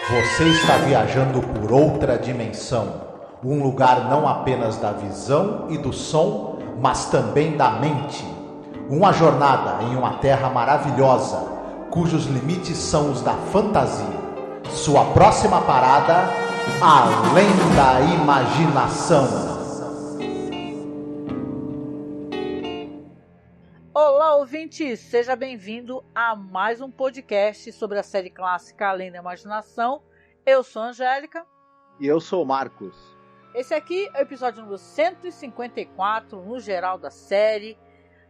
Você está viajando por outra dimensão, um lugar não apenas da visão e do som, mas também da mente. Uma jornada em uma terra maravilhosa, cujos limites são os da fantasia. Sua próxima parada, além da imaginação. Olá, ouvinte! Seja bem-vindo a mais um podcast sobre a série clássica Além da Imaginação. Eu sou a Angélica. E eu sou o Marcos. Esse aqui é o episódio número 154, no geral da série.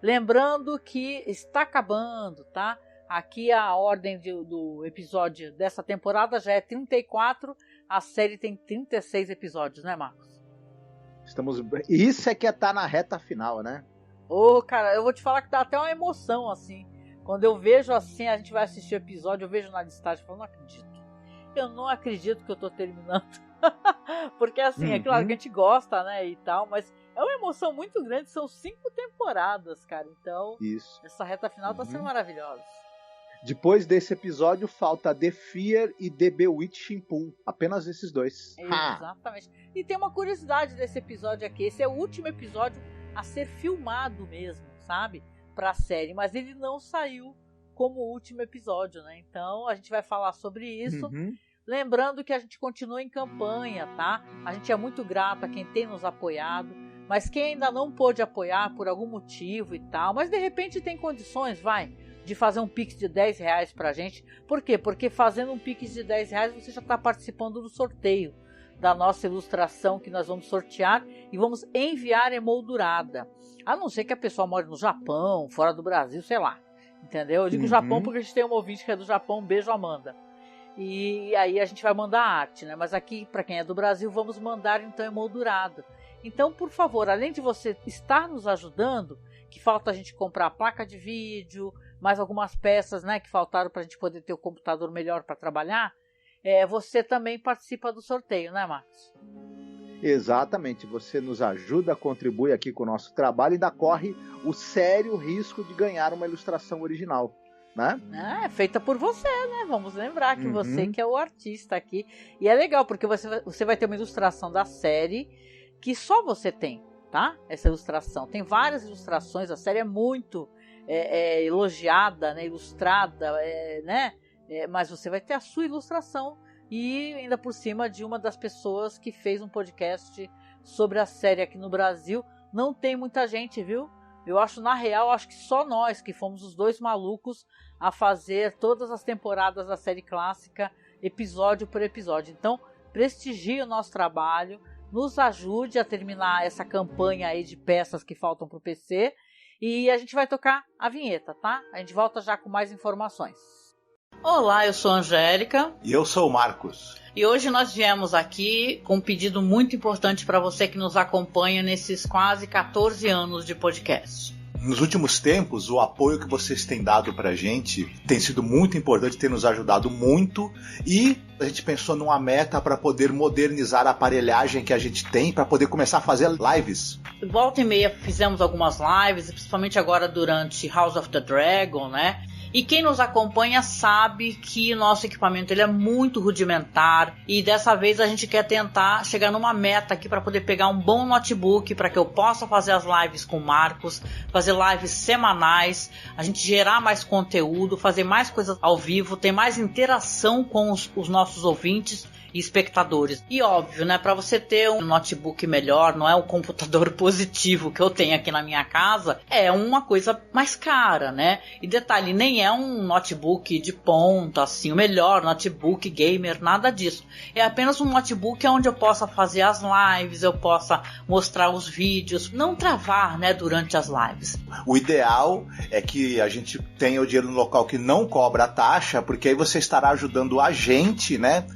Lembrando que está acabando, tá? Aqui a ordem do episódio dessa temporada já é 34. A série tem 36 episódios, né, Marcos? Isso é que é estar na reta final, né? Ô, cara, eu vou te falar que dá até uma emoção, assim. Quando eu vejo assim, a gente vai assistir o episódio, eu vejo na listagem e falo, não acredito. Eu não acredito que eu tô terminando. Porque assim, é claro que a gente gosta, né, e tal, mas é uma emoção muito grande, são 5 temporadas, cara. Então, isso. Essa reta final tá sendo maravilhosa. Depois desse episódio, falta The Fear e The Bewitching Pool. Apenas esses dois. Exatamente. E tem uma curiosidade desse episódio aqui. Esse é o último episódio a ser filmado mesmo, sabe? Pra série. Mas ele não saiu como último episódio, né? Então a gente vai falar sobre isso. Lembrando que a gente continua em campanha, tá? A gente é muito grato a quem tem nos apoiado. Mas quem ainda não pôde apoiar por algum motivo e tal, mas de repente tem condições, de fazer um Pix de R$10 pra gente. Por quê? Porque fazendo um Pix de R$10 você já está participando do sorteio da nossa ilustração que nós vamos sortear e vamos enviar emoldurada. A não ser que a pessoa more no Japão, fora do Brasil, sei lá. Entendeu? Eu digo Japão porque a gente tem uma ouvinte que é do Japão. Um beijo, Amanda. E aí a gente vai mandar arte, né? Mas aqui, para quem é do Brasil, vamos mandar então emoldurado. Então, por favor, além de você estar nos ajudando, que falta a gente comprar a placa de vídeo, mais algumas peças, né, que faltaram para a gente poder ter o computador melhor para trabalhar, você também participa do sorteio, né, Marcos? Exatamente, você nos ajuda, contribui aqui com o nosso trabalho e ainda corre o sério risco de ganhar uma ilustração original, né? É feita por você, né? Vamos lembrar que você que é o artista aqui. E é legal, porque você vai ter uma ilustração da série que só você tem, tá? Essa ilustração. Tem várias ilustrações, a série é muito elogiada, né? Ilustrada, né? Mas você vai ter a sua ilustração e ainda por cima de uma das pessoas que fez um podcast sobre a série aqui no Brasil. Não tem muita gente, viu? Eu acho, na real, acho que só nós que fomos os dois malucos a fazer todas as temporadas da série clássica, episódio por episódio. Então, prestigie o nosso trabalho, nos ajude a terminar essa campanha aí de peças que faltam pro PC e a gente vai tocar a vinheta, tá? A gente volta já com mais informações. Olá, eu sou a Angélica. E eu sou o Marcos. E hoje nós viemos aqui com um pedido muito importante para você que nos acompanha nesses quase 14 anos de podcast. Nos últimos tempos, o apoio que vocês têm dado pra gente tem sido muito importante, tem nos ajudado muito e a gente pensou numa meta para poder modernizar a aparelhagem que a gente tem para poder começar a fazer lives. Volta e meia fizemos algumas lives, principalmente agora durante House of the Dragon, né? E quem nos acompanha sabe que nosso equipamento ele é muito rudimentar e dessa vez a gente quer tentar chegar numa meta aqui para poder pegar um bom notebook para que eu possa fazer as lives com o Marcos, fazer lives semanais, a gente gerar mais conteúdo, fazer mais coisas ao vivo, ter mais interação com os nossos ouvintes e espectadores. E óbvio, né, para você ter um notebook melhor, não é o computador positivo que eu tenho aqui na minha casa, é uma coisa mais cara, né? E detalhe, nem é um notebook de ponta, assim, o melhor notebook gamer, nada disso. É apenas um notebook onde eu possa fazer as lives, eu possa mostrar os vídeos, não travar, né, durante as lives. O ideal é que a gente tenha o dinheiro no local que não cobra a taxa, porque aí você estará ajudando a gente, né?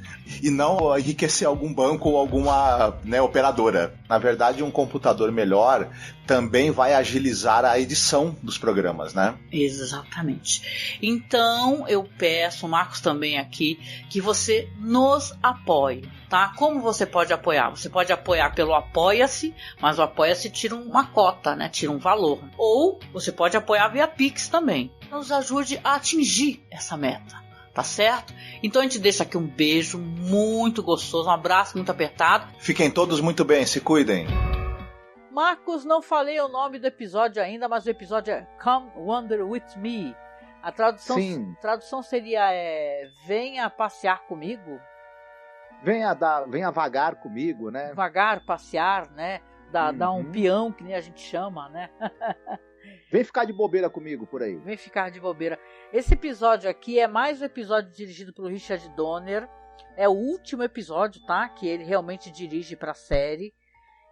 E não enriquecer algum banco ou alguma, né, operadora. Na verdade, um computador melhor também vai agilizar a edição dos programas, né? Exatamente. Então, eu peço, o Marcos também aqui, que você nos apoie, tá? Como você pode apoiar? Você pode apoiar pelo Apoia-se, mas o Apoia-se tira uma cota, né? Tira um valor. Ou você pode apoiar via Pix também. Nos ajude a atingir essa meta. Tá certo? Então a gente deixa aqui um beijo muito gostoso, um abraço muito apertado. Fiquem todos muito bem, se cuidem. Marcos, não falei o nome do episódio ainda, mas o episódio é Come Wander With Me. A tradução seria Venha Passear Comigo. Venha vagar comigo, né? Vagar, passear, né? Dar um peão, que nem a gente chama, né? Vem ficar de bobeira comigo por aí. Vem ficar de bobeira. Esse episódio aqui é mais um episódio dirigido pelo Richard Donner. É o último episódio, tá? Que ele realmente dirige pra série.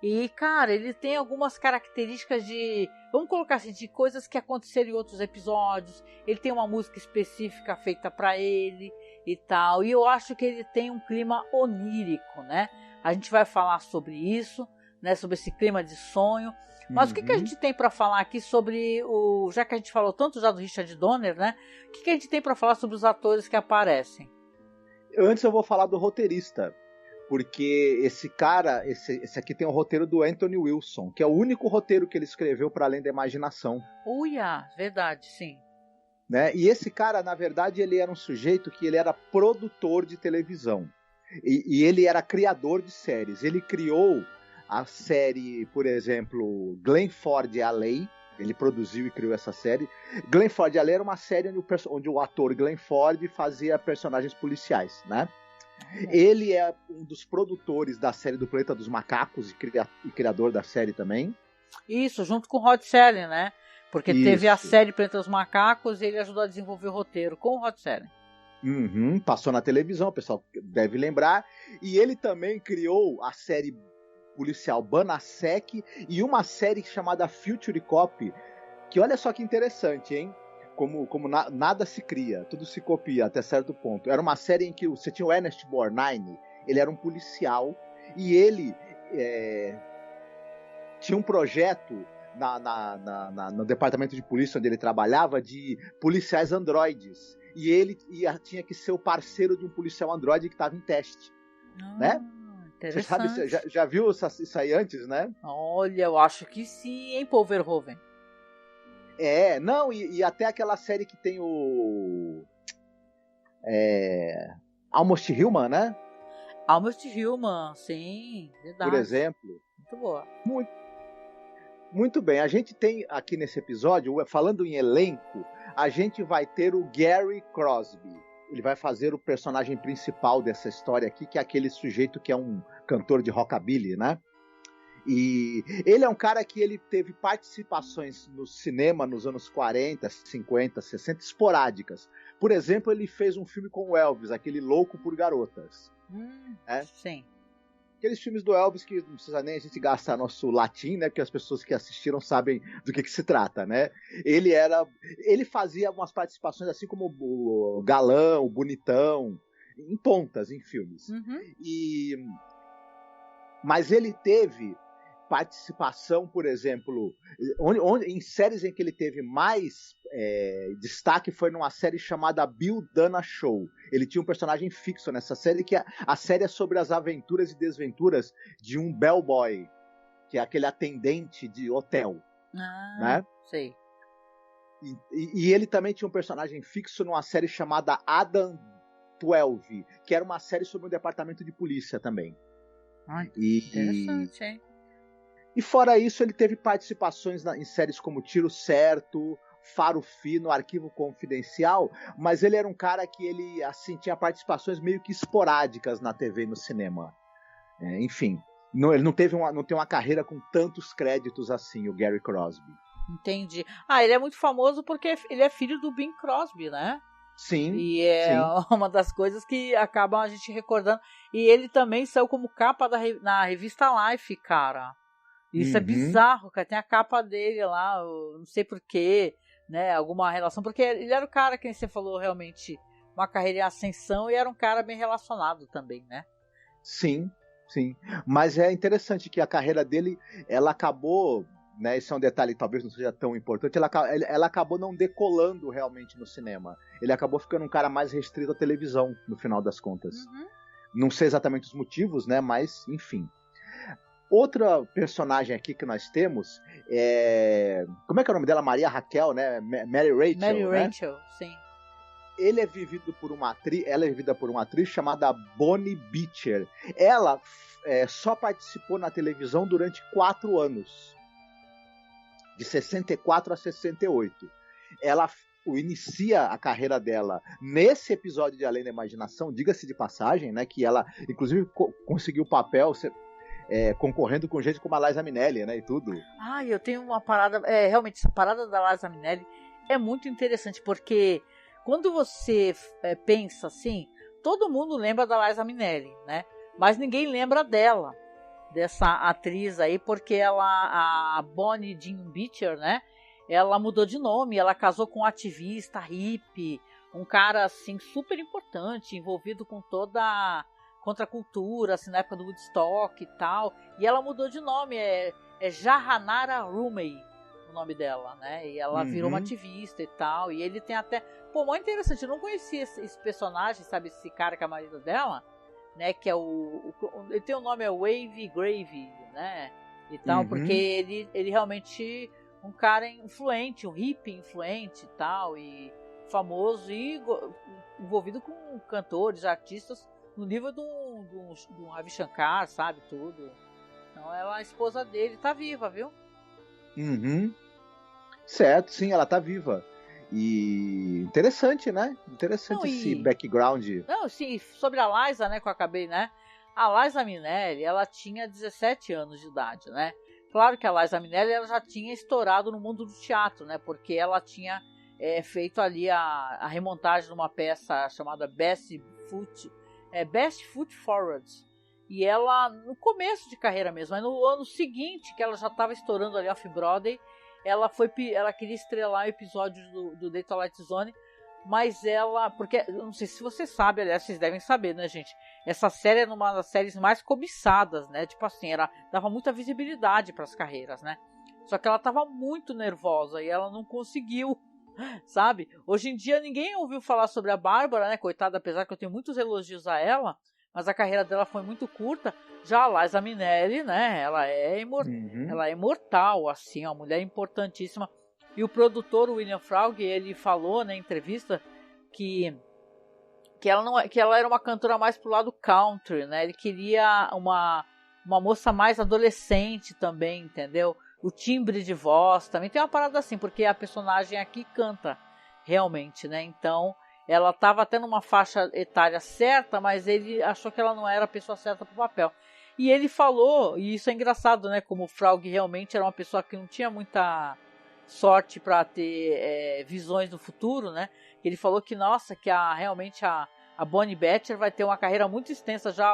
E, cara, ele tem algumas características de... Vamos colocar assim, de coisas que aconteceram em outros episódios. Ele tem uma música específica feita pra ele e tal. E eu acho que ele tem um clima onírico, né? A gente vai falar sobre isso, né? Sobre esse clima de sonho. Mas o que a gente tem pra falar aqui sobre o... Já que a gente falou tanto já do Richard Donner, né? O que a gente tem pra falar sobre os atores que aparecem? Antes eu vou falar do roteirista. Porque esse cara, esse aqui tem o roteiro do Anthony Wilson, que é o único roteiro que ele escreveu para além da imaginação. Uia, verdade, sim. Né? E esse cara, na verdade, ele era um sujeito que ele era produtor de televisão. E ele era criador de séries. Ele criou a série, por exemplo, Glenn Ford e a Lei. Ele produziu e criou essa série. Glenn Ford e a Lei era uma série onde o ator Glenn Ford fazia personagens policiais, né? Ele é um dos produtores da série do Planeta dos Macacos e criador da série também. Isso, junto com o Rod Serling, né? Porque teve a série Planeta dos Macacos e ele ajudou a desenvolver o roteiro com o Rod Serling. Passou na televisão, o pessoal deve lembrar. E ele também criou a série policial Banasek e uma série chamada Future Cop, que olha só que interessante, hein? Como nada se cria, tudo se copia até certo ponto. Era uma série em que você tinha o Ernest Borgnine, ele era um policial, e ele tinha um projeto no departamento de polícia onde ele trabalhava de policiais androides. E ele tinha que ser o parceiro de um policial androide que estava em teste. Né? Você sabe, já viu isso aí antes, né? Olha, eu acho que sim, hein, Paul Verhoeven? E até aquela série que tem o Almost Human, né? Almost Human, sim, verdade. Por exemplo. Muito boa. Muito bem, a gente tem aqui nesse episódio, falando em elenco, a gente vai ter o Gary Crosby. Ele vai fazer o personagem principal dessa história aqui, que é aquele sujeito que é um cantor de rockabilly, né? E ele é um cara que ele teve participações no cinema nos anos 40, 50, 60, esporádicas. Por exemplo, ele fez um filme com o Elvis, aquele Louco por Garotas. Sim. Aqueles filmes do Elvis que não precisa nem a gente gastar nosso latim, né? Porque as pessoas que assistiram sabem do que se trata, né? Ele fazia umas participações assim como o galã, o bonitão, em pontas em filmes. Mas ele teve participação, por exemplo, em séries em que ele teve mais destaque foi numa série chamada Bill Dana Show. Ele tinha um personagem fixo nessa série, que a série é sobre as aventuras e desventuras de um bellboy, que é aquele atendente de hotel. Né? Sei. E ele também tinha um personagem fixo numa série chamada Adam 12, que era uma série sobre um departamento de polícia também. Interessante, hein? E fora isso, ele teve participações em séries como Tiro Certo, Faro Fino, Arquivo Confidencial, mas ele era um cara que ele assim, tinha participações meio que esporádicas na TV e no cinema. Enfim, ele não tem uma carreira com tantos créditos assim, o Gary Crosby. Entendi. Ele é muito famoso porque ele é filho do Bing Crosby, né? Sim. E uma das coisas que acabam a gente recordando. E ele também saiu como capa na revista Life, cara. Isso é bizarro, cara. Tem a capa dele lá, eu não sei porquê, né? Alguma relação. Porque ele era o cara que você falou realmente, uma carreira em ascensão, e era um cara bem relacionado também, né? Sim. Mas é interessante que a carreira dele, ela acabou, né? Esse é um detalhe que talvez não seja tão importante. Ela acabou não decolando realmente no cinema. Ele acabou ficando um cara mais restrito à televisão, no final das contas. Não sei exatamente os motivos, né? Mas, enfim. Outra personagem aqui que nós temos é... Como é que é o nome dela? Maria Raquel, né? Mary Rachel, Mary Rachel, sim. ela é vivida por uma atriz chamada Bonnie Beecher. Ela só participou na televisão durante 4 anos, de 64 a 68. Ela inicia a carreira dela nesse episódio de Além da Imaginação, diga-se de passagem, né, que ela inclusive conseguiu o papel concorrendo com gente como a Liza Minnelli, né, e tudo. Eu tenho uma parada, realmente essa parada da Liza Minnelli é muito interessante, porque quando você pensa assim, todo mundo lembra da Liza Minnelli, né, mas ninguém lembra dela, dessa atriz aí, porque ela, a Bonnie Jean Beecher, né, ela mudou de nome, ela casou com um ativista hippie, um cara assim super importante, envolvido com toda a contracultura, assim, na época do Woodstock e tal, e ela mudou de nome, é Jahanara Rumey o nome dela, né, e ela virou uma ativista e tal, e ele tem até, muito interessante, eu não conhecia esse personagem, sabe, esse cara que é marido dela, né, que é ele tem o nome, é Wavy Gravy, né, e tal, porque ele realmente um cara influente, um hippie influente e tal, e famoso, e envolvido com cantores, artistas, no nível do Ravi Shankar, sabe, tudo. Então ela, a esposa dele, tá viva, viu? Certo, sim, ela tá viva. E interessante, né? Interessante esse background. Não, sim, sobre a Liza, né, que eu acabei, né? A Liza Minnelli, ela tinha 17 anos de idade, né? Claro que a Liza Minnelli ela já tinha estourado no mundo do teatro, né? Porque ela tinha feito ali a remontagem de uma peça chamada Best Foot Forward. E ela, no começo de carreira mesmo, mas no ano seguinte, que ela já estava estourando ali Off-Broadway, ela queria estrelar o episódio do The Twilight Zone, mas ela, porque, eu não sei se você sabe, aliás, vocês devem saber, né, gente? Essa série era uma das séries mais cobiçadas, né? Tipo assim, ela dava muita visibilidade para as carreiras, né? Só que ela estava muito nervosa e ela não conseguiu, sabe? Hoje em dia ninguém ouviu falar sobre a Bárbara, né? Coitada, apesar que eu tenho muitos elogios a ela, mas a carreira dela foi muito curta. Já a Liza Minnelli, né? Ela é imortal, assim, uma mulher importantíssima. E o produtor, o William Fraug, ele falou na entrevista que ela era uma cantora mais pro lado country, né? Ele queria uma moça mais adolescente também, entendeu? O timbre de voz também tem uma parada assim, porque a personagem aqui canta realmente, né? Então, ela estava até numa faixa etária certa, mas ele achou que ela não era a pessoa certa pro papel. E ele falou, e isso é engraçado, né? Como o Fraug realmente era uma pessoa que não tinha muita sorte para ter visões no futuro, né? Ele falou que, nossa, que realmente a Bonnie Beecher vai ter uma carreira muito extensa, já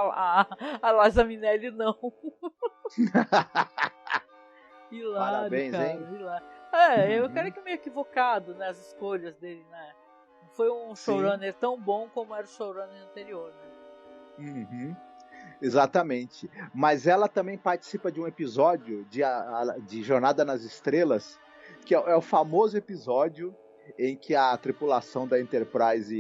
a Liza Minnelli não. Hilário, parabéns, cara, hein? Eu quero que meio equivocado nas escolhas dele, né? Não foi um showrunner tão bom como era o showrunner anterior, né? Exatamente. Mas ela também participa de um episódio de Jornada nas Estrelas, que é o famoso episódio em que a tripulação da Enterprise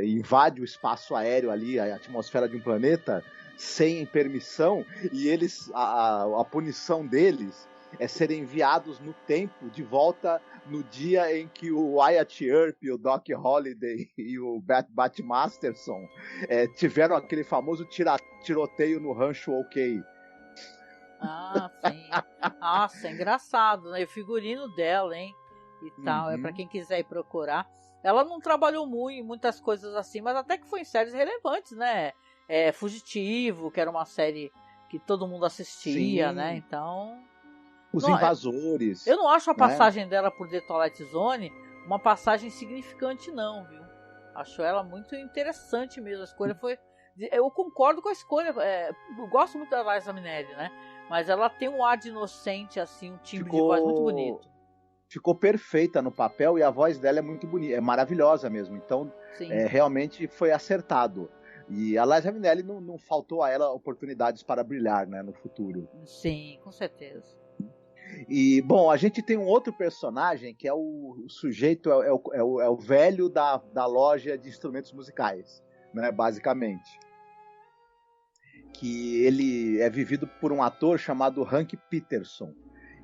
invade o espaço aéreo ali, a atmosfera de um planeta, sem permissão, e a punição deles é serem enviados no tempo, de volta no dia em que o Wyatt Earp, o Doc Holliday e o Bat Masterson tiveram aquele famoso tiroteio no rancho OK. Ah, sim. Nossa, é engraçado, né? O figurino dela, hein? E tal, pra quem quiser ir procurar. Ela não trabalhou muito em muitas coisas assim, mas até que foi em séries relevantes, né? Fugitivo, que era uma série que todo mundo assistia, né? Então... Os Invasores. Eu não acho a passagem dela por The Twilight Zone uma passagem significante, não, viu? Acho ela muito interessante mesmo. A escolha foi... Eu concordo com a escolha. Eu gosto muito da Liza Minnelli, né? Mas ela tem um ar de inocente, assim, um timbre de voz muito bonito. Ficou perfeita no papel e a voz dela é muito bonita, é maravilhosa mesmo. Então, realmente foi acertado. E a Liza Minnelli não faltou a ela oportunidades para brilhar, né, no futuro. Sim, com certeza. E, bom, a gente tem um outro personagem que é o sujeito, é o velho da loja de instrumentos musicais, né, basicamente. Que ele é vivido por um ator chamado Hank Peterson.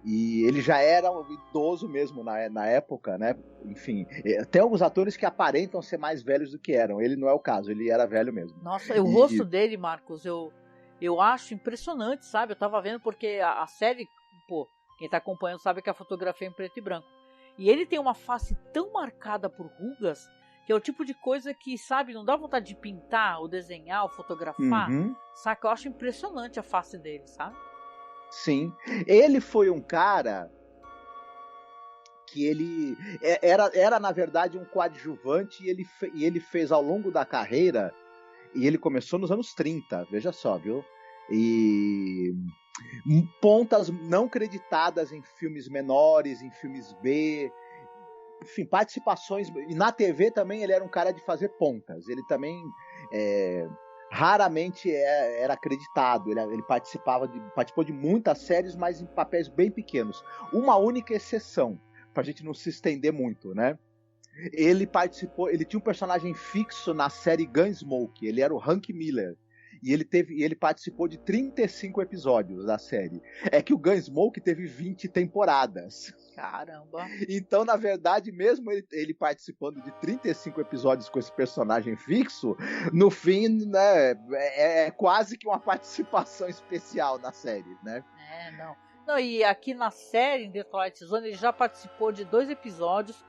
E ele já era um idoso mesmo na época, né? Enfim, tem alguns atores que aparentam ser mais velhos do que eram. Ele não é o caso, ele era velho mesmo. Nossa, o rosto dele, Marcos, eu acho impressionante, sabe? Eu tava vendo porque a série, pô, quem tá acompanhando sabe que a fotografia é em preto e branco. E ele tem uma face tão marcada por rugas, que é o tipo de coisa que, sabe, não dá vontade de pintar, ou desenhar, ou fotografar. Saca? Eu acho impressionante a face dele, sabe? Sim. Ele foi um cara que ele era na verdade um coadjuvante e ele fez ao longo da carreira, e ele começou nos anos 30, veja só, viu? E pontas não creditadas em filmes menores, em filmes B, enfim, participações. E na TV também ele era um cara de fazer pontas. Ele também raramente era acreditado. Ele participou de muitas séries, mas em papéis bem pequenos. Uma única exceção, pra gente não se estender muito, né? Ele tinha um personagem fixo na série Gunsmoke. Ele era o Hank Miller. E ele participou de 35 episódios da série. É que o Gunsmoke teve 20 temporadas. Caramba! Então, na verdade, mesmo ele participando de 35 episódios com esse personagem fixo, no fim, né, é quase que uma participação especial na série, né? Não, e aqui na série, em The Twilight Zone, ele já participou de 2 episódios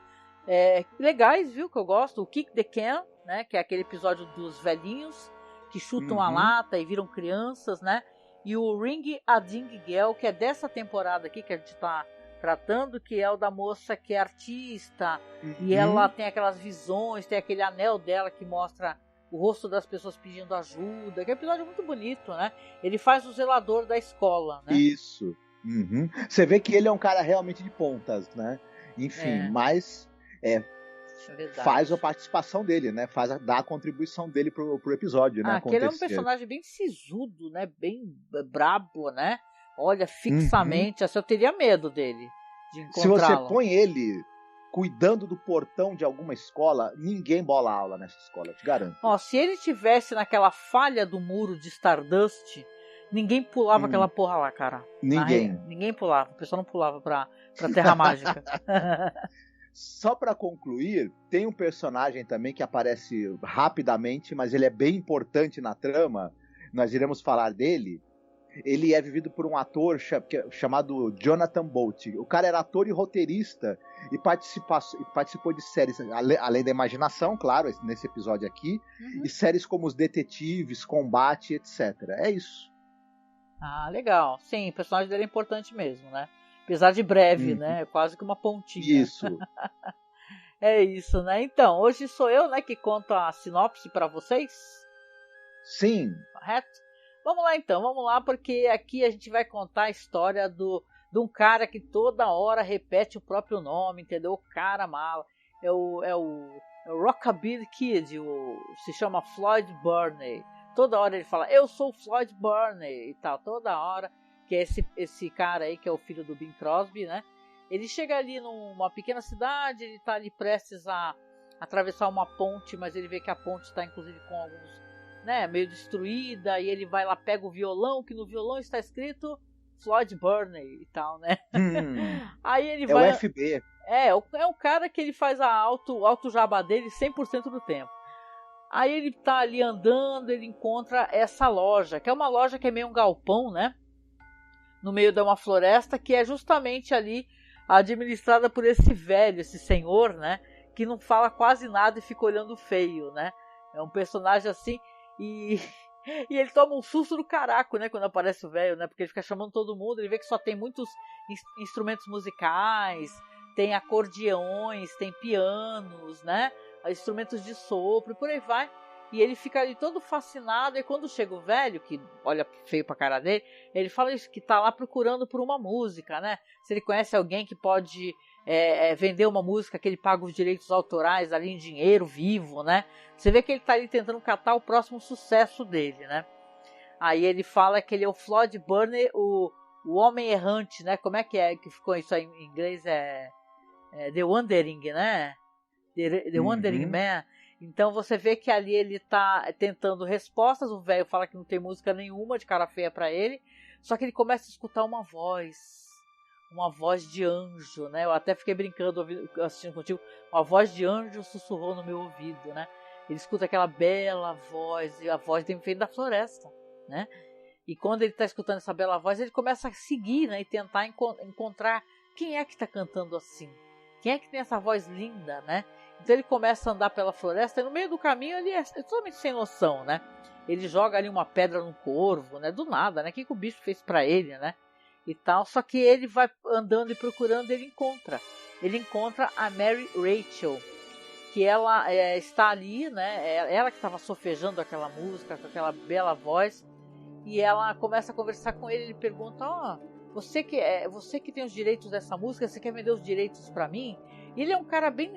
legais, viu, que eu gosto. O Kick the Can, né, que é aquele episódio dos velhinhos que chutam a lata e viram crianças, né? E o Ring a Ding Girl, que é dessa temporada aqui que a gente tá tratando, que é o da moça que é artista, e ela tem aquelas visões, tem aquele anel dela que mostra o rosto das pessoas pedindo ajuda, que é um episódio muito bonito, né? Ele faz o zelador da escola, né? Isso. Você vê que ele é um cara realmente de pontas, né? Enfim, mas faz a participação dele, né? Dá a contribuição dele pro episódio, né? Aquele é um personagem bem sisudo, né? Bem brabo, né? Olha, fixamente, assim, eu teria medo dele, de encontrá-lo. Se você põe ele cuidando do portão de alguma escola, ninguém bola aula nessa escola, eu te garanto. Se ele tivesse naquela falha do muro de Stardust, ninguém pulava aquela porra lá, cara. Ninguém pulava, o pessoal não pulava pra Terra Mágica. Só para concluir, tem um personagem também que aparece rapidamente, mas ele é bem importante na trama, nós iremos falar dele. Ele é vivido por um ator chamado Jonathan Bolt. O cara era ator e roteirista e participou de séries, além da Imaginação, claro, nesse episódio aqui, e séries como Os Detetives, Combate, etc. É isso. Legal. Sim, o personagem dele é importante mesmo, né? Apesar de breve, né? Quase que uma pontinha. Isso. É isso, né? Então, hoje sou eu, né, que conto a sinopse para vocês. Sim. Correto? Vamos lá então, vamos lá, porque aqui a gente vai contar a história de um cara que toda hora repete o próprio nome, entendeu? O cara mala. É o Rockabilly Kid, se chama Floyd Burney. Toda hora ele fala, eu sou o Floyd Burney e tal, toda hora. Que é esse cara aí, que é o filho do Bing Crosby, né? Ele chega ali numa pequena cidade, ele tá ali prestes a atravessar uma ponte, mas ele vê que a ponte está inclusive com alguns, né, meio destruída, e ele vai lá, pega o violão, que no violão está escrito Floyd Burney e tal, né? Aí ele vai... É o FB. É um cara que ele faz a alto jabá dele 100% do tempo. Aí ele tá ali andando, ele encontra essa loja, que é uma loja que é meio um galpão, né? No meio de uma floresta, que é justamente ali administrada por esse velho, esse senhor, né? Que não fala quase nada e fica olhando feio, né? É um personagem assim, e ele toma um susto do caraco, né? Quando aparece o velho, né? Porque ele fica chamando todo mundo, ele vê que só tem muitos instrumentos musicais, tem acordeões, tem pianos, né? Instrumentos de sopro, e por aí vai. E ele fica ali todo fascinado, e quando chega o velho, que olha feio pra cara dele, ele fala isso, que tá lá procurando por uma música, né? Se ele conhece alguém que pode vender uma música, que ele paga os direitos autorais ali em dinheiro vivo, né? Você vê que ele tá ali tentando catar o próximo sucesso dele, né? Aí ele fala que ele é o Floyd Burney, o homem errante, né? Como é que ficou isso aí em inglês? The Wandering, né? The Wandering Man. Então você vê que ali ele tá tentando respostas, o velho fala que não tem música nenhuma, de cara feia pra ele, só que ele começa a escutar uma voz uma voz de anjo, né? Eu até fiquei brincando, assistindo contigo, uma voz de anjo sussurrou no meu ouvido, né? Ele escuta aquela bela voz, e a voz vem da floresta, né? E quando ele está escutando essa bela voz, ele começa a seguir, né? E tentar encontrar quem é que está cantando assim. Quem é que tem essa voz linda, né? Então ele começa a andar pela floresta e no meio do caminho ele é totalmente sem noção, né? Ele joga ali uma pedra num corvo, né? Do nada, né? O que o bicho fez para ele, né? E tal. Só que ele vai andando e procurando, ele encontra a Mary Rachel, que ela está ali, né? Ela que estava sofejando aquela música com aquela bela voz, e ela começa a conversar com ele. Ele pergunta: você que tem os direitos dessa música, você quer vender os direitos para mim? E ele é um cara bem,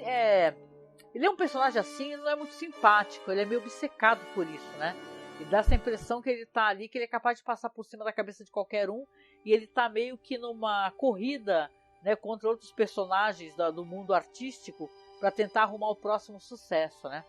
ele é um personagem assim, ele não é muito simpático, ele é meio obcecado por isso, né? E dá essa impressão que ele tá ali, que ele é capaz de passar por cima da cabeça de qualquer um, e ele tá meio que numa corrida, né, contra outros personagens do mundo artístico para tentar arrumar o próximo sucesso, né?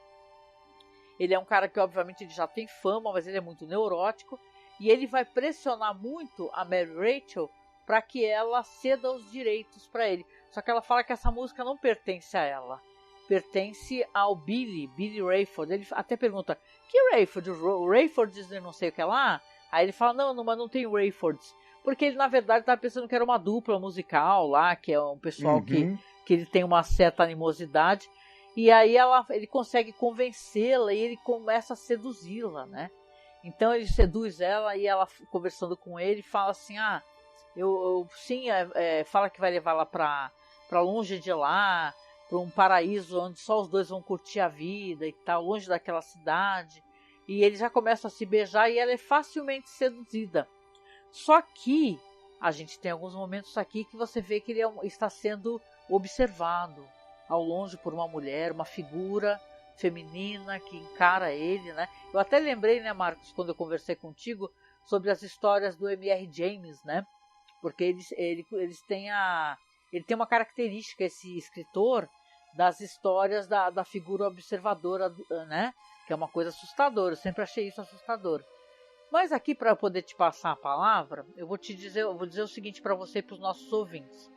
Ele é um cara que obviamente ele já tem fama, mas ele é muito neurótico, e ele vai pressionar muito a Mary Rachel para que ela ceda os direitos para ele. Só que ela fala que essa música não pertence a ela, pertence ao Billy Rayford. Ele até pergunta: que Rayford? O Rayford não sei o que lá? Aí ele fala: não, mas não tem Rayfords. Porque ele, na verdade, estava pensando que era uma dupla musical lá, que é um pessoal que ele tem uma certa animosidade. E aí ele consegue convencê-la e ele começa a seduzi-la, né? Então ele seduz ela, e ela, conversando com ele, fala assim: fala que vai levá-la para longe de lá, para um paraíso onde só os dois vão curtir a vida e tal, longe daquela cidade. E eles já começam a se beijar e ela é facilmente seduzida. Só que a gente tem alguns momentos aqui que você vê que ele está sendo observado ao longe por uma mulher, uma figura feminina que encara ele, né? Eu até lembrei, né, Marcos, quando eu conversei contigo sobre as histórias do M.R. James, né? Porque ele tem uma característica, esse escritor, das histórias da figura observadora, né? Que é uma coisa assustadora. Eu sempre achei isso assustador. Mas aqui, para eu poder te passar a palavra, eu vou dizer o seguinte para você e para os nossos ouvintes: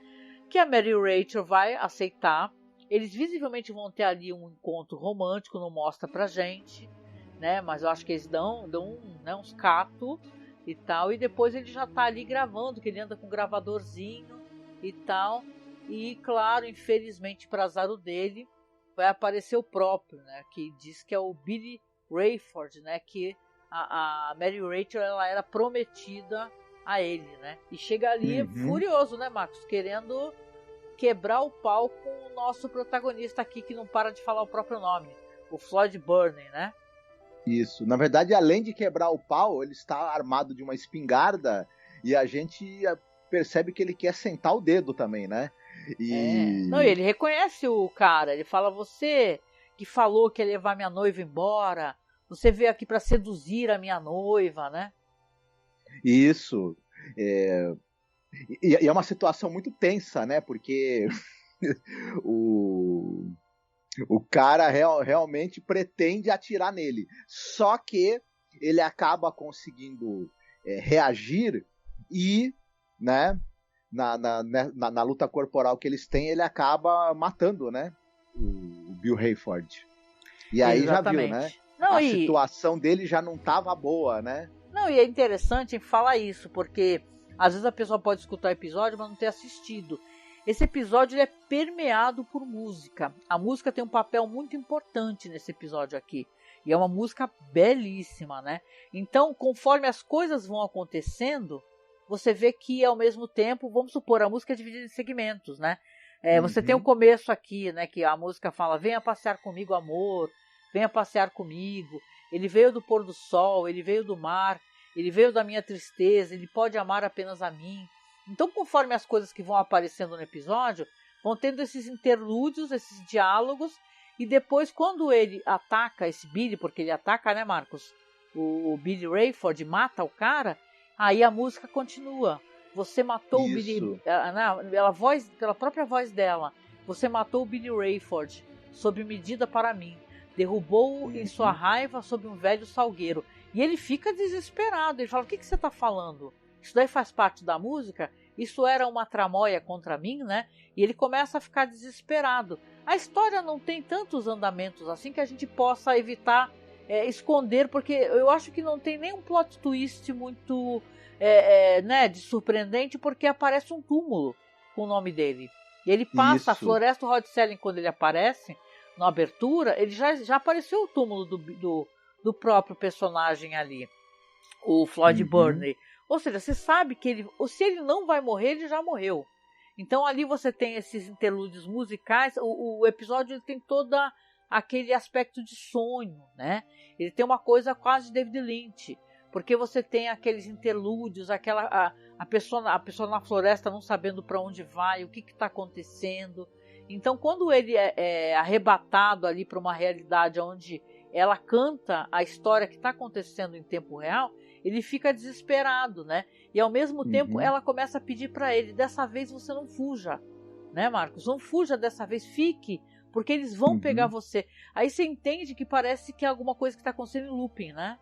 que a Mary Rachel vai aceitar. Eles visivelmente vão ter ali um encontro romântico, não mostra pra gente, né? Mas eu acho que eles dão né, uns catos e tal. E depois ele já tá ali gravando, que ele anda com um gravadorzinho e tal. E claro, infelizmente para azar dele, vai aparecer o próprio, né? Que diz que é o Billy Rayford, né? Que a Mary Rachel, ela era prometida a ele, né? E chega ali furioso, né, Marcos? Querendo quebrar o pau com o nosso protagonista aqui, que não para de falar o próprio nome, o Floyd Burney, né? Isso. Na verdade, além de quebrar o pau, ele está armado de uma espingarda, e a gente percebe que ele quer sentar o dedo também, né? Não, ele reconhece o cara, ele fala: você que falou que ia levar minha noiva embora, você veio aqui para seduzir a minha noiva, né? Isso. E é uma situação muito tensa, né? Porque o cara realmente pretende atirar nele. Só que ele acaba conseguindo reagir e, né, na luta corporal que eles têm, ele acaba matando, né, o Bill Rayford. E aí Exatamente. Já viu, né? Não, a situação dele já não estava boa, né? Não, e é interessante falar isso, porque às vezes a pessoa pode escutar o episódio, mas não ter assistido. Esse episódio ele é permeado por música. A música tem um papel muito importante nesse episódio aqui. E é uma música belíssima, né? Então, conforme as coisas vão acontecendo, você vê que ao mesmo tempo, vamos supor, a música é dividida em segmentos, né? Você tem o começo aqui, né? Que a música fala: venha passear comigo, amor. Venha passear comigo. Ele veio do pôr do sol, ele veio do mar, ele veio da minha tristeza, ele pode amar apenas a mim. Então, conforme as coisas que vão aparecendo no episódio, vão tendo esses interlúdios, esses diálogos, e depois, quando ele ataca esse Billy, porque ele ataca, né, Marcos? O Billy Rayford mata o cara, aí a música continua. Você matou o Billy... Pela própria voz dela. Você matou o Billy Rayford, sob medida para mim. Derrubou-o em sua raiva sob um velho salgueiro. E ele fica desesperado. Ele fala: o que você está falando? Isso daí faz parte da música? isso era uma tramóia contra mim, né? E ele começa a ficar desesperado. A história não tem tantos andamentos assim que a gente possa evitar esconder, porque eu acho que não tem nenhum plot twist muito né, de surpreendente, porque aparece um túmulo com o nome dele. E ele passa a Floresta Rod Serling, quando ele aparece na abertura, ele já apareceu o túmulo do próprio personagem ali, o Floyd Burney. Ou seja, você sabe que se ele não vai morrer, ele já morreu. Então ali você tem esses interlúdios musicais, o episódio ele tem todo aquele aspecto de sonho, né? Ele tem uma coisa quase de David Lynch, porque você tem aqueles interlúdios, a pessoa na floresta não sabendo para onde vai, o que está acontecendo. Então quando ele é arrebatado ali para uma realidade onde ela canta a história que está acontecendo em tempo real, ele fica desesperado, né? E ao mesmo tempo ela começa a pedir para ele, dessa vez você não fuja, né, Marcos? Não fuja dessa vez, fique, porque eles vão pegar você. Aí você entende que parece que é alguma coisa que está acontecendo em looping, né?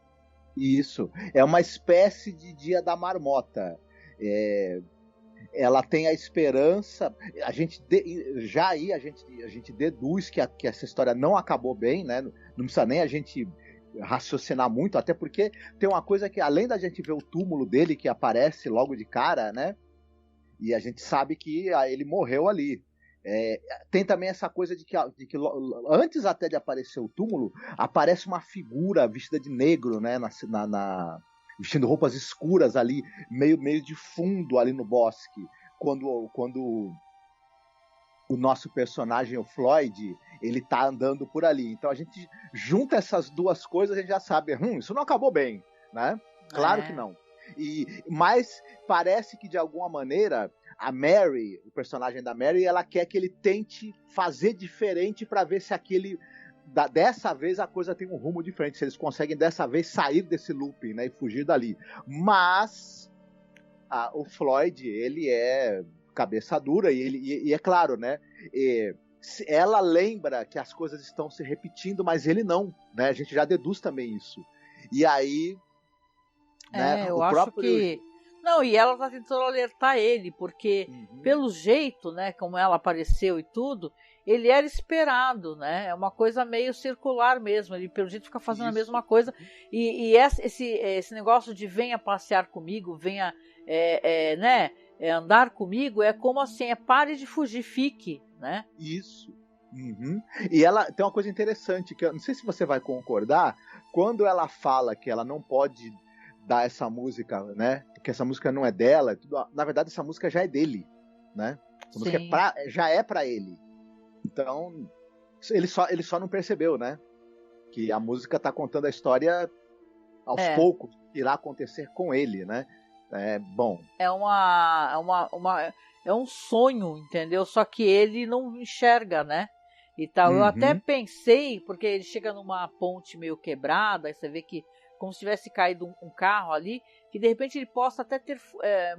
Isso, é uma espécie de Dia da Marmota. Ela tem a esperança, a gente deduz que essa história não acabou bem, né? Não precisa nem a gente raciocinar muito, até porque tem uma coisa que, além da gente ver o túmulo dele que aparece logo de cara, né? E a gente sabe que ele morreu ali. Tem também essa coisa de que antes até de aparecer o túmulo, aparece uma figura vestida de negro, né? Vestindo roupas escuras ali, meio de fundo ali no bosque, quando o nosso personagem, o Floyd, ele tá andando por ali. Então a gente junta essas duas coisas, a gente já sabe, isso não acabou bem, né? Claro que não. Mas parece que de alguma maneira a Mary, o personagem da Mary, ela quer que ele tente fazer diferente para ver se dessa vez a coisa tem um rumo diferente, se eles conseguem dessa vez sair desse looping, né, e fugir dali. Mas o Floyd, ele é cabeça dura e é claro, né, ela lembra que as coisas estão se repetindo, mas ele não, né, a gente já deduz também isso. E aí, né, eu acho que não, e ela tá tentando alertar ele, porque pelo jeito, né, como ela apareceu e tudo, ele era esperado, né? É uma coisa meio circular mesmo. Ele pelo jeito fica fazendo a mesma coisa. E esse negócio de venha passear comigo, venha andar comigo, é como assim, pare de fugir, fique, né? Isso. E ela tem uma coisa interessante, que eu não sei se você vai concordar, quando ela fala que ela não pode dar essa música, né? Que essa música não é dela, na verdade essa música já é dele, né? Essa música já é pra ele. Então, ele só não percebeu, né? Que a música tá contando a história aos poucos, irá acontecer com ele, né? Bom. É um sonho, entendeu? Só que ele não enxerga, né? E tal. Eu até pensei, porque ele chega numa ponte meio quebrada, aí você vê que como se tivesse caído um carro ali, que de repente ele possa até ter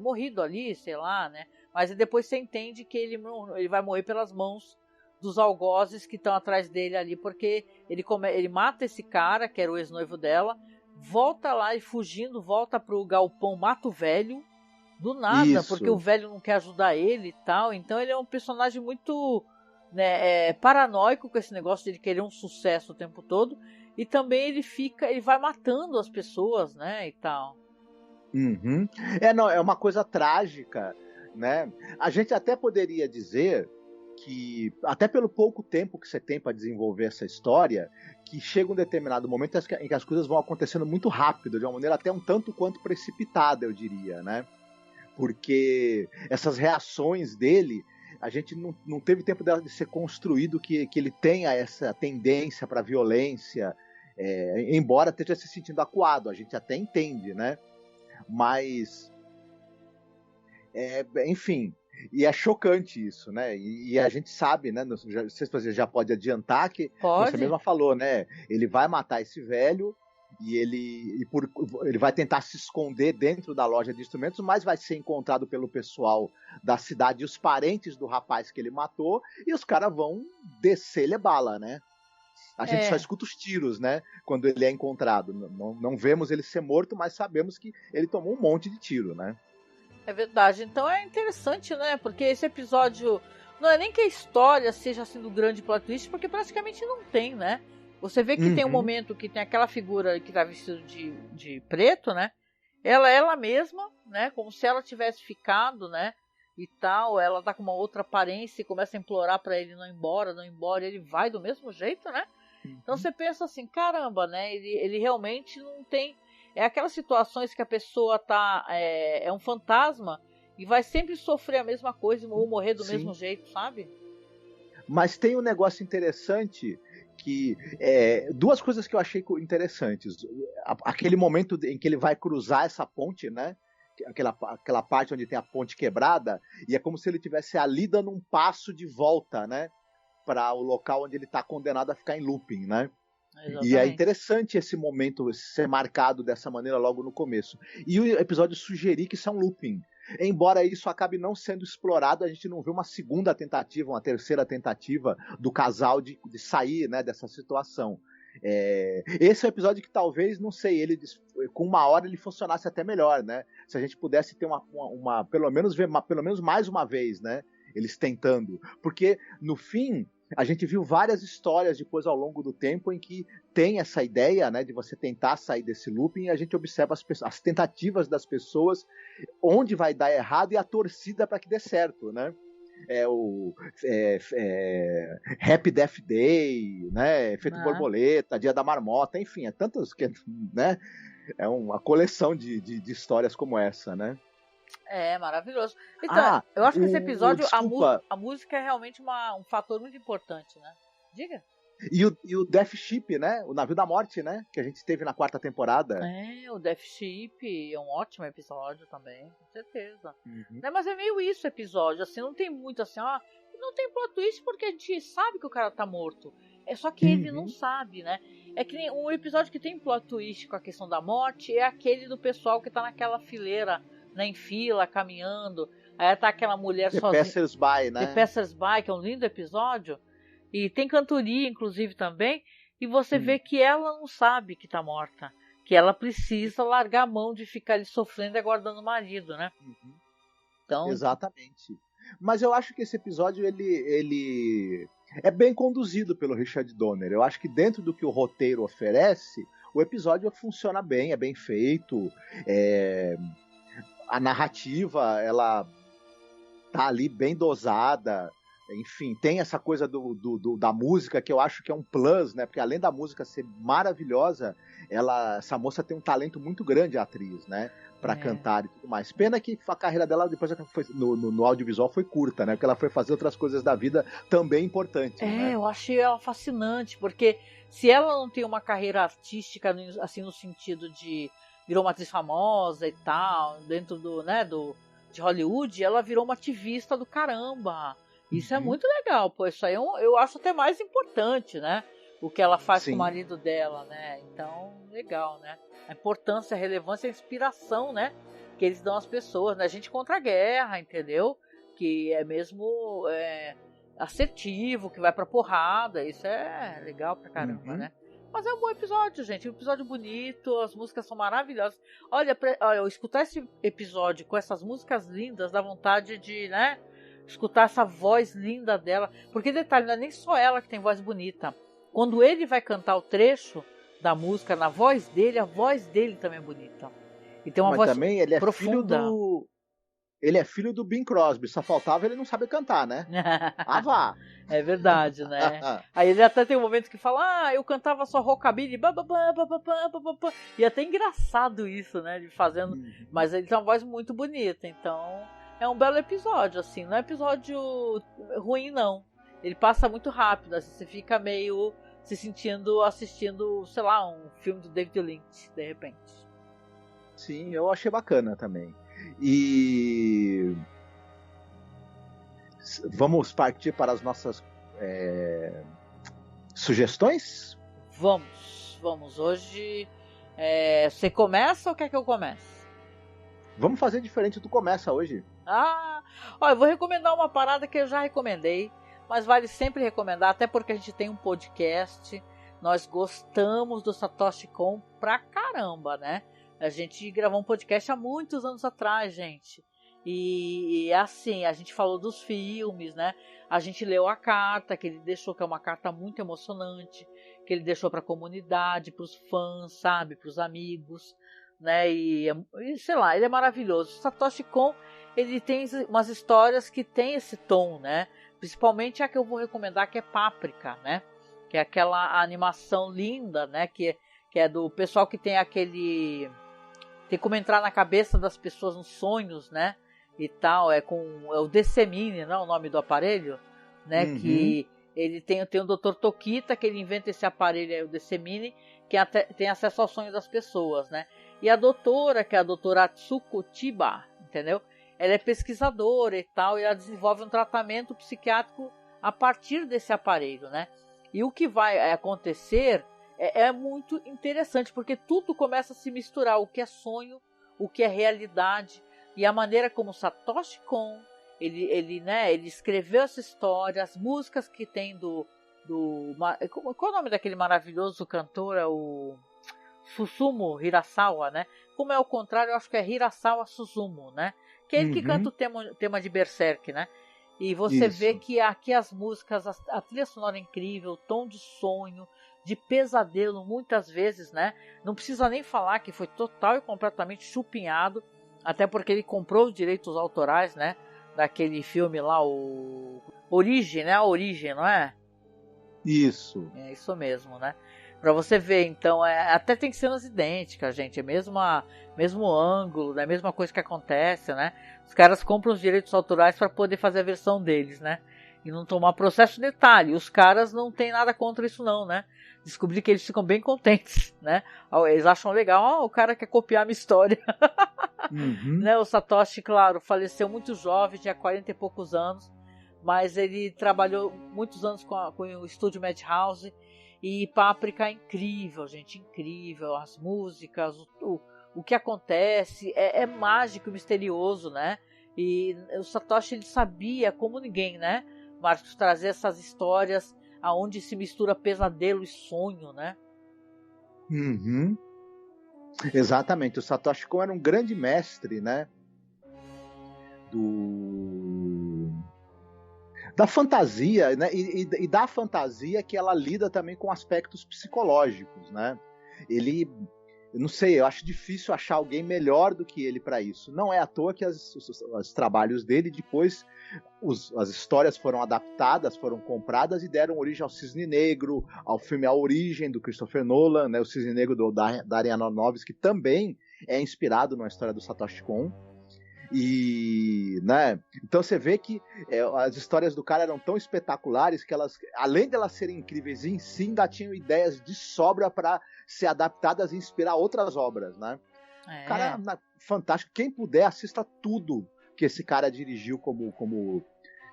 morrido ali, sei lá, né? Mas depois você entende que ele vai morrer pelas mãos dos algozes que estão atrás dele ali, porque ele mata esse cara, que era o ex-noivo dela, volta lá e fugindo, volta pro galpão, mata o velho, do nada, porque o velho não quer ajudar ele e tal. Então ele é um personagem muito, né, paranoico com esse negócio de ele querer um sucesso o tempo todo. E também ele vai matando as pessoas, né, e tal. É uma coisa trágica, né? A gente até poderia dizer que, até pelo pouco tempo que você tem para desenvolver essa história, que chega um determinado momento em que as coisas vão acontecendo muito rápido, de uma maneira até um tanto quanto precipitada, eu diria, né? Porque essas reações dele, a gente não teve tempo de ser construído que ele tenha essa tendência para violência, embora esteja se sentindo acuado, a gente até entende, né? Mas, enfim, e é chocante isso, né? E a gente sabe, né? Não sei se você já pode adiantar que você mesma falou, né? Ele vai matar esse velho e ele vai tentar se esconder dentro da loja de instrumentos, mas vai ser encontrado pelo pessoal da cidade e os parentes do rapaz que ele matou, e os caras vão descer-lhe bala, né? A gente só escuta os tiros, né? Quando ele é encontrado. Não vemos ele ser morto, mas sabemos que ele tomou um monte de tiro, né? É verdade. Então é interessante, né? Porque esse episódio não é nem que a história seja assim do grande plot twist, porque praticamente não tem, né? Você vê que tem um momento que tem aquela figura que tá vestida de preto, né? Ela mesma, né? Como se ela tivesse ficado, né? E tal, ela tá com uma outra aparência e começa a implorar pra ele não ir embora, ele vai do mesmo jeito, né? Então você pensa assim, caramba, né? Ele realmente não tem... É aquelas situações que a pessoa tá... É um fantasma e vai sempre sofrer a mesma coisa ou morrer do mesmo jeito, sabe? Mas tem um negócio interessante que... duas coisas que eu achei interessantes. Aquele momento em que ele vai cruzar essa ponte, né? Aquela parte onde tem a ponte quebrada, e é como se ele tivesse ali dando um passo de volta, né? Para o local onde ele está condenado a ficar em looping, né? Exatamente. E é interessante esse momento ser marcado dessa maneira logo no começo. E o episódio sugerir que isso é um looping. Embora isso acabe não sendo explorado, a gente não vê uma segunda tentativa, uma terceira tentativa do casal de sair, né, dessa situação. Esse é um episódio que talvez, não sei, ele com 1 hora ele funcionasse até melhor, né? Se a gente pudesse ter pelo menos ver pelo menos mais uma vez, né? Eles tentando. Porque, no fim, a gente viu várias histórias depois ao longo do tempo em que tem essa ideia, né, de você tentar sair desse looping, e a gente observa as tentativas das pessoas, onde vai dar errado e a torcida para que dê certo, né? Happy Death Day, né? Efeito Borboleta, Dia da Marmota, enfim, é tantos que, né? É uma coleção de histórias como essa, né? É, maravilhoso. Então, eu acho que esse episódio, a música é realmente um fator muito importante, né? Diga. E o Death Ship, né? O Navio da Morte, né? Que a gente teve na 4ª temporada. O Death Ship é um ótimo episódio também, com certeza. Né, mas é meio isso o episódio, assim, não tem muito assim, não tem plot twist porque a gente sabe que o cara tá morto. É só que ele não sabe, né? É que nem um episódio que tem plot twist com a questão da morte é aquele do pessoal que tá naquela fileira, né, em fila, caminhando. Aí tá aquela mulher sozinha. The Passers-by, né? The Passers-by, que é um lindo episódio. E tem cantoria, inclusive, também. E você vê que ela não sabe que tá morta. Que ela precisa largar a mão de ficar ali sofrendo e aguardando o marido, né? Então... Exatamente. Mas eu acho que esse episódio, ele é bem conduzido pelo Richard Donner. Eu acho que dentro do que o roteiro oferece, o episódio funciona bem, é bem feito. A narrativa, ela tá ali bem dosada. Enfim, tem essa coisa da música que eu acho que é um plus, né? Porque além da música ser maravilhosa, essa moça tem um talento muito grande, a atriz, né? Pra cantar e tudo mais. Pena que a carreira dela depois no audiovisual foi curta, né? Porque ela foi fazer outras coisas da vida também importantes. Né? Eu achei ela fascinante, porque se ela não tem uma carreira artística, assim, no sentido de virou uma atriz famosa e tal, dentro de Hollywood, ela virou uma ativista do caramba. Isso é muito legal, pô. Isso aí eu acho até mais importante, né? O que ela faz com o marido dela, né? Então, legal, né? A importância, a relevância, a inspiração, né? Que eles dão às pessoas, né? A gente contra a guerra, entendeu? Que é mesmo assertivo, que vai pra porrada. Isso é legal pra caramba, né? Mas é um bom episódio, gente. Um episódio bonito, as músicas são maravilhosas. Olha, eu escutar esse episódio com essas músicas lindas, dá vontade de, né? Escutar essa voz linda dela. Porque, detalhe, não é nem só ela que tem voz bonita. Quando ele vai cantar o trecho da música na voz dele, a voz dele também é bonita. E tem uma voz também ele profunda. Ele é filho do Bing Crosby. Só faltava ele não saber cantar, né? Vá! É verdade, né? Aí ele até tem um momento que fala, eu cantava só rockabilly, e é até engraçado isso, né? De fazendo, mas ele tem uma voz muito bonita, então é um belo episódio, assim, não é episódio ruim, não. Ele passa muito rápido, assim, você fica meio se sentindo, assistindo, sei lá, um filme do David Lynch, de repente. Sim, eu achei bacana também. E vamos partir para as nossas sugestões? Vamos. Hoje você começa ou quer que eu comece? Vamos fazer diferente, tu começa hoje. Eu vou recomendar uma parada que eu já recomendei, mas vale sempre recomendar, até porque a gente tem um podcast, nós gostamos do Satoshi Kon pra caramba, né? A gente gravou um podcast há muitos anos atrás, gente. E assim, a gente falou dos filmes, né? A gente leu a carta que ele deixou, que é uma carta muito emocionante, que ele deixou para a comunidade, para os fãs, sabe? Para os amigos, né? E sei lá, ele é maravilhoso. O Satoshi Kon, ele tem umas histórias que tem esse tom, né? Principalmente a que eu vou recomendar, que é Páprica, né? Que é aquela animação linda, né? Que é do pessoal que tem aquele... Tem como entrar na cabeça das pessoas nos sonhos, né? E tal, é o Decemine, não é o nome do aparelho, né? Uhum. Que ele tem o Dr. Tokita, que ele inventa esse aparelho aí, o Decemine, que tem acesso ao sonho das pessoas, né? E a doutora, que é a doutora Atsuko Chiba, entendeu? Ela é pesquisadora e tal, e ela desenvolve um tratamento psiquiátrico a partir desse aparelho, né? E o que vai acontecer é muito interessante, porque tudo começa a se misturar, o que é sonho, o que é realidade, e a maneira como Satoshi Kon, ele escreveu essa história, as músicas que tem qual é o nome daquele maravilhoso cantor? É o Susumu Hirasawa, né? Como é o contrário, eu acho que é Hirasawa Suzumu, né? Que é ele que canta o tema de Berserk, né? E você vê que aqui as músicas, a trilha sonora é incrível, o tom de sonho, de pesadelo, muitas vezes, né? Não precisa nem falar que foi total e completamente chupinhado, até porque ele comprou os direitos autorais, né? Daquele filme lá, o Origem, né? A Origem, não é? Isso. É isso mesmo, né? Pra você ver, então, até tem cenas idênticas, gente. É mesmo ângulo, é a mesma coisa que acontece, né? Os caras compram os direitos autorais para poder fazer a versão deles, né? E não tomar processo. Detalhe, os caras não tem nada contra isso não, né? Descobri que eles ficam bem contentes, né? Eles acham legal, o cara quer copiar a minha história. Né? O Satoshi, claro, faleceu muito jovem, tinha 40 e poucos anos, mas ele trabalhou muitos anos com o estúdio Madhouse. E Páprica é incrível, gente, incrível. As músicas, o que acontece é mágico e misterioso, né? E o Satoshi, ele sabia, como ninguém, né, Marcos, trazer essas histórias aonde se mistura pesadelo e sonho, né? Uhum. Exatamente, o Satoshi Kon era um grande mestre, né? Da fantasia, né? E da fantasia que ela lida também com aspectos psicológicos, né? Eu não sei, eu acho difícil achar alguém melhor do que ele para isso. Não é à toa que os trabalhos dele, depois as histórias foram adaptadas, foram compradas e deram origem ao Cisne Negro, ao filme A Origem, do Christopher Nolan, né? O Cisne Negro do Darren Aronofsky, que também é inspirado na história do Satoshi Kon. E, né? Então você vê que as histórias do cara eram tão espetaculares que elas, além de elas serem incríveis em si, ainda tinham ideias de sobra para ser adaptadas e inspirar outras obras, né? O cara fantástico. Quem puder, assista tudo que esse cara dirigiu, como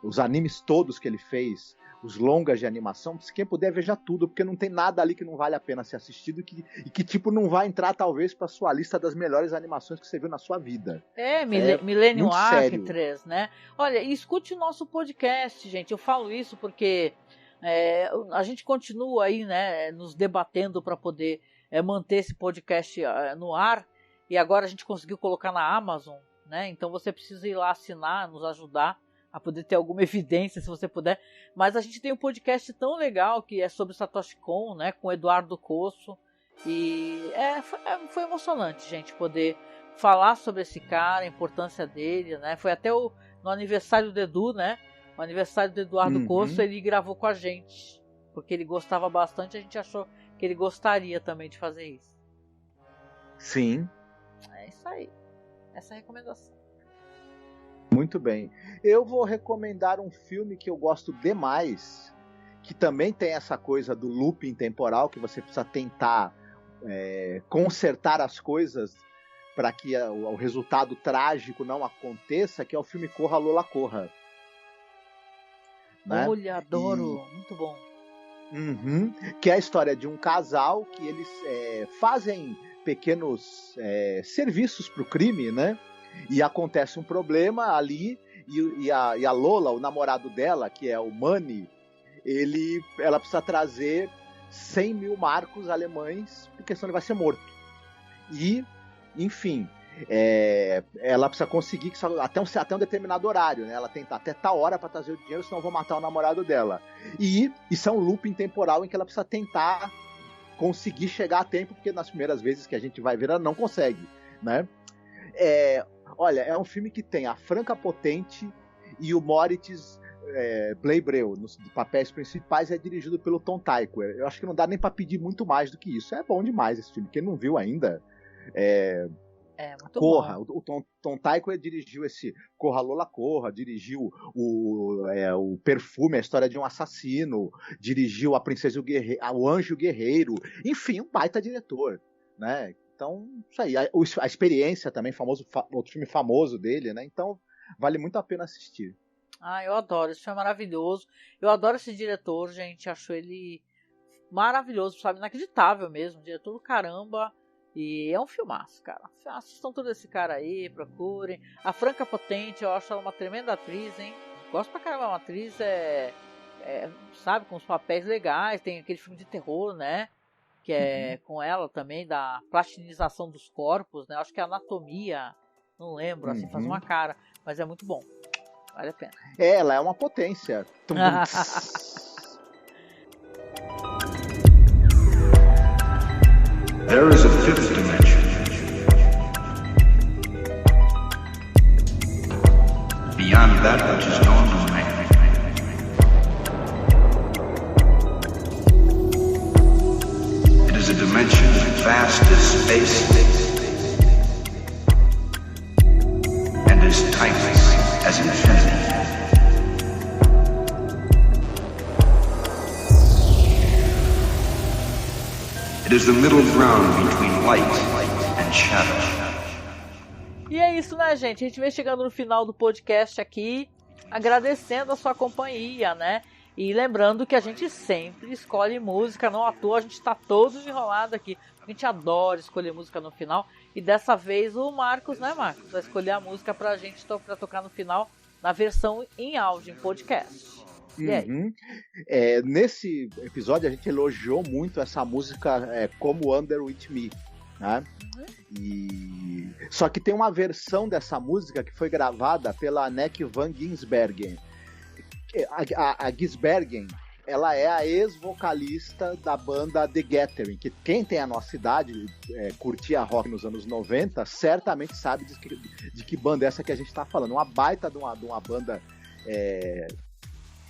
os animes todos que ele fez, os longas de animação. Quem puder, veja tudo, porque não tem nada ali que não vale a pena ser assistido e que tipo não vai entrar talvez para sua lista das melhores animações que você viu na sua vida. Millennium Actress, né? Olha, escute o nosso podcast, gente. Eu falo isso porque a gente continua aí, né, nos debatendo para poder manter esse podcast no ar, e agora a gente conseguiu colocar na Amazon, né? Então você precisa ir lá assinar, nos ajudar a poder ter alguma evidência, se você puder. Mas a gente tem um podcast tão legal que é sobre Satoshi Kon, né, com o Eduardo Cosso. E foi emocionante, gente, poder falar sobre esse cara, a importância dele, né? Foi até no aniversário do Edu, né? O aniversário do Eduardo Cosso, ele gravou com a gente, porque ele gostava bastante, a gente achou que ele gostaria também de fazer isso. Sim. É isso aí. Essa é a recomendação. Muito bem. Eu vou recomendar um filme que eu gosto demais, que também tem essa coisa do looping temporal, que você precisa tentar consertar as coisas para que o resultado trágico não aconteça, que é o filme Corra, Lola, Corra. Né? Olha, adoro. Muito bom. Que é a história de um casal que eles fazem pequenos serviços para o crime, né? E acontece um problema ali e a Lola, o namorado dela, que é o Manny, ela precisa trazer 100 mil marcos alemães, porque senão ele vai ser morto. E, enfim, ela precisa conseguir até um determinado horário, né? Ela tem até tal hora para trazer o dinheiro, senão eu vou matar o namorado dela. E isso é um looping temporal em que ela precisa tentar conseguir chegar a tempo, porque nas primeiras vezes que a gente vai ver, ela não consegue, né? Olha, é um filme que tem a Franca Potente e o Moritz Bleibtreu nos papéis principais, é dirigido pelo Tom Tykwer. Eu acho que não dá nem para pedir muito mais do que isso. É bom demais esse filme. Quem não viu ainda, muito Corra. bom. O Tom Tykwer dirigiu esse Corra Lola Corra, dirigiu o Perfume, a história de um assassino, dirigiu A Princesa e o Guerreiro, o Anjo e o Guerreiro, enfim, um baita diretor, né? Então, isso aí, a experiência também, outro filme famoso dele, né? Então, vale muito a pena assistir. Eu adoro, esse filme é maravilhoso. Eu adoro esse diretor, gente, acho ele maravilhoso, sabe? Inacreditável mesmo, diretor do caramba. E é um filmaço, cara. Assistam todo esse cara aí, procurem. A Franca Potente, eu acho ela uma tremenda atriz, hein? Gosto pra caramba, uma atriz, sabe, com os papéis legais. Tem aquele filme de terror, né? Que é com ela também, da plastinização dos corpos, né? Acho que é Anatomia, não lembro, assim, faz uma cara. Mas é muito bom, vale a pena. Ela é uma potência. There is a fifth dimension. Beyond that which is known to man. It is a dimension vast as space and as timeless as infinity. It is the middle ground between light and shadow. E é isso, né, gente? A gente vem chegando no final do podcast aqui, agradecendo a sua companhia, né? E lembrando que a gente sempre escolhe música, não à toa, a gente tá todos enrolados aqui. A gente adora escolher música no final. E dessa vez o Marcos, né, Marcos? Vai escolher a música pra gente pra tocar no final, na versão em áudio, em podcast. Nesse episódio a gente elogiou muito essa música Como Under With Me, né? Só que tem uma versão dessa música que foi gravada pela Anneke van Giersbergen. A Giersbergen, ela é a ex-vocalista da banda The Gathering, que quem tem a nossa idade, curtia rock nos anos 90, certamente sabe de que banda é essa que a gente está falando. Uma baita de uma banda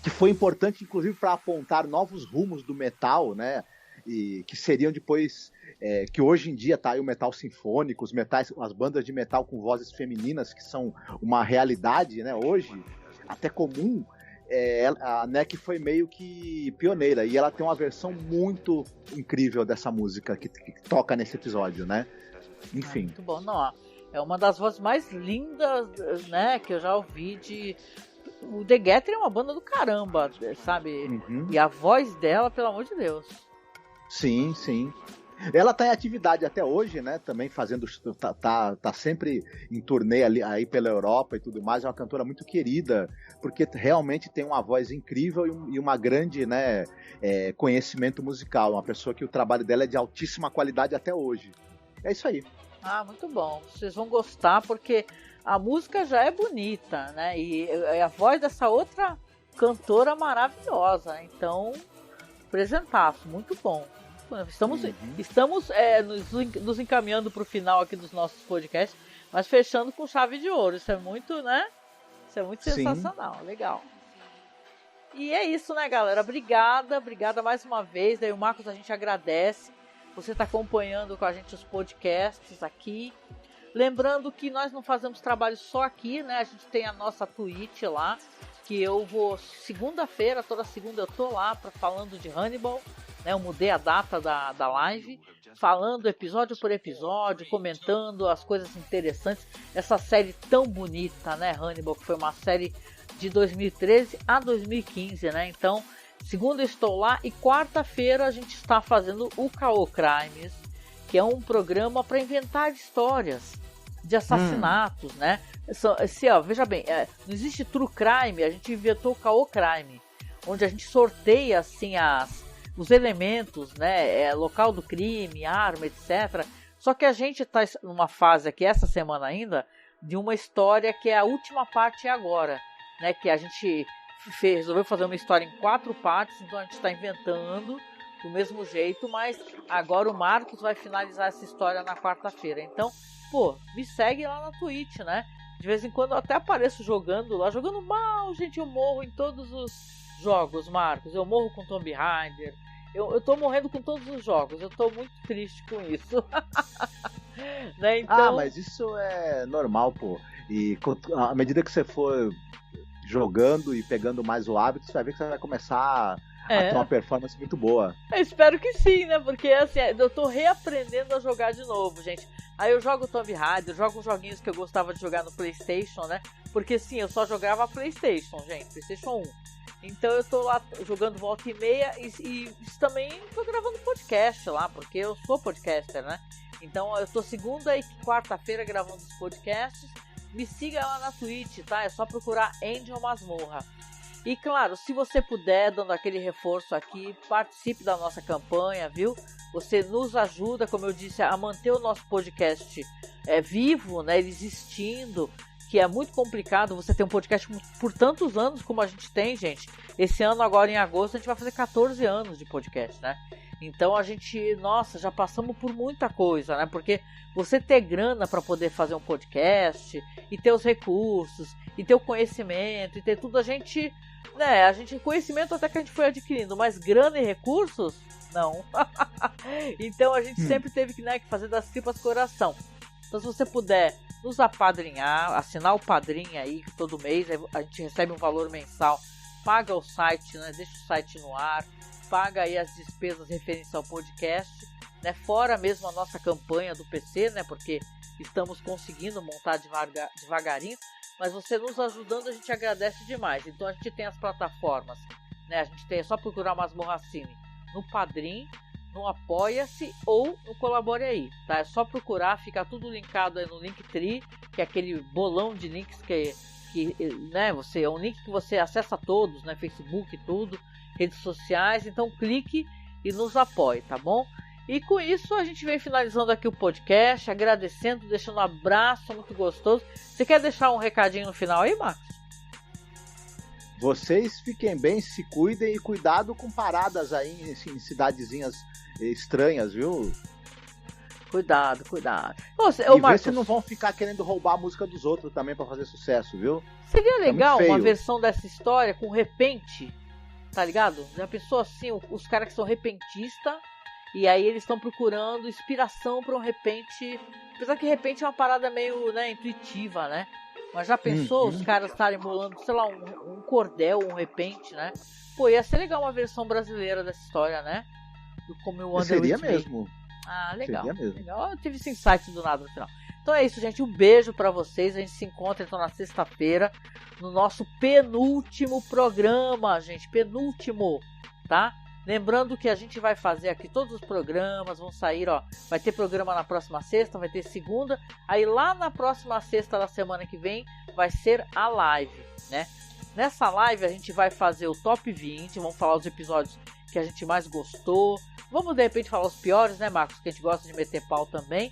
que foi importante, inclusive, para apontar novos rumos do metal, né? E que seriam depois, que hoje em dia tá aí o metal sinfônico, as bandas de metal com vozes femininas, que são uma realidade, né? Hoje, até comum. A Anneke foi meio que pioneira, e ela tem uma versão muito incrível dessa música que toca nesse episódio, né? Enfim. Muito bom, não, é uma das vozes mais lindas, né, que eu já ouvi O The Gathering é uma banda do caramba, sabe? E a voz dela, pelo amor de Deus. Sim, sim. Ela tá em atividade até hoje, né? Também fazendo. Tá sempre em turnê aí pela Europa e tudo mais. É uma cantora muito querida, porque realmente tem uma voz incrível e uma grande, né, conhecimento musical. Uma pessoa que o trabalho dela é de altíssima qualidade até hoje. É isso aí. Muito bom. Vocês vão gostar, porque a música já é bonita, né? E a voz dessa outra cantora maravilhosa. Então, apresentaço, muito bom. Estamos nos encaminhando para o final aqui dos nossos podcasts, mas fechando com chave de ouro. Isso é muito, né? Isso é muito sensacional, legal. E é isso, né, galera? Obrigada mais uma vez. Daí o Marcos, a gente agradece. Você está acompanhando com a gente os podcasts aqui. Lembrando que nós não fazemos trabalho só aqui, né? A gente tem a nossa Twitch lá, que eu vou segunda-feira, toda segunda eu tô lá falando de Hannibal, né? Eu mudei a data da live, falando episódio por episódio, comentando as coisas interessantes. Essa série tão bonita, né, Hannibal, que foi uma série de 2013 a 2015, né? Então, segunda eu estou lá e quarta-feira a gente está fazendo o Caô Crimes, que é um programa para inventar histórias de assassinatos, né? Veja bem, não existe True Crime, a gente inventou o Caô Crime, onde a gente sorteia assim os elementos, né? Local do crime, arma, etc., Só que a gente está numa fase aqui, essa semana ainda, de uma história que é a última parte agora, né? Que a gente resolveu fazer uma história em 4 partes, então a gente está inventando do mesmo jeito, mas agora o Marcos vai finalizar essa história na quarta-feira. Então, pô, me segue lá na Twitch, né? De vez em quando eu até apareço jogando lá, jogando mal, gente, eu morro em todos os jogos, Marcos. Eu morro com Tomb Raider, eu tô morrendo com todos os jogos, eu tô muito triste com isso. Né? Então... mas isso é normal, pô. E à medida que você for jogando e pegando mais o hábito, você vai ver que você vai começar a ter uma performance muito boa. Eu espero que sim, né? Porque assim, eu tô reaprendendo a jogar de novo, gente. Aí eu jogo Tomb Raider, jogo os joguinhos que eu gostava de jogar no PlayStation, né? Porque sim, eu só jogava PlayStation, gente, PlayStation 1. Então eu tô lá jogando volta e meia e também tô gravando podcast lá, porque eu sou podcaster, né? Então eu tô segunda e quarta-feira gravando os podcasts. Me siga lá na Twitch, tá? É só procurar Angel Masmorra. E claro, se você puder, dando aquele reforço aqui, participe da nossa campanha, viu? Você nos ajuda, como eu disse, a manter o nosso podcast vivo, né? Existindo, que é muito complicado você ter um podcast por tantos anos como a gente tem, gente. Esse ano, agora em agosto, a gente vai fazer 14 anos de podcast, né? Então a gente, nossa, já passamos por muita coisa, né? Porque você ter grana para poder fazer um podcast e ter os recursos e ter o conhecimento e ter tudo, a gente conhecimento até que a gente foi adquirindo, mas grana e recursos, não. Então a gente sempre teve que fazer das tripas coração. Então se você puder nos apadrinhar, assinar o padrinho aí todo mês, a gente recebe um valor mensal, paga o site, né? Deixa o site no ar, paga aí as despesas referentes ao podcast, né? Fora mesmo a nossa campanha do PC, né? Porque estamos conseguindo montar devagarinho, mas você nos ajudando, a gente agradece demais. Então a gente tem as plataformas, né? A gente tem, é só procurar Masmorracine no Padrim, no Apoia-se ou no Colabore Aí, tá? É só procurar, fica tudo linkado aí no Linktree, que é aquele bolão de links que né, é um link que você acessa todos, né? Facebook e tudo, redes sociais, então clique e nos apoie, tá bom? E com isso a gente vem finalizando aqui o podcast, agradecendo, deixando um abraço muito gostoso. Você quer deixar um recadinho no final aí, Marcos? Vocês fiquem bem, se cuidem e cuidado com paradas aí em cidadezinhas estranhas, viu? Cuidado. E Marcos, se não vão ficar querendo roubar a música dos outros também pra fazer sucesso, viu? Seria legal uma versão dessa história com repente, tá ligado? Já pensou assim, os caras que são repentistas, e aí eles estão procurando inspiração para um repente, apesar que repente é uma parada meio, né, intuitiva, né? Mas já pensou os caras estarem bolando, sei lá, um cordel, um repente, né? Pô, ia ser legal uma versão brasileira dessa história, né? Como o Seria mesmo. Ah, legal. Seria mesmo. Legal. Eu tive esse insight do nada no final. Então é isso, gente. Um beijo pra vocês. A gente se encontra então na sexta-feira no nosso penúltimo programa, gente. Penúltimo, tá? Lembrando que a gente vai fazer aqui todos os programas, vão sair, ó. Vai ter programa na próxima sexta, vai ter segunda. Aí lá na próxima sexta da semana que vem vai ser a live, né? Nessa live a gente vai fazer o top 20, vamos falar os episódios que a gente mais gostou. Vamos de repente falar os piores, né, Marcos? Que a gente gosta de meter pau também.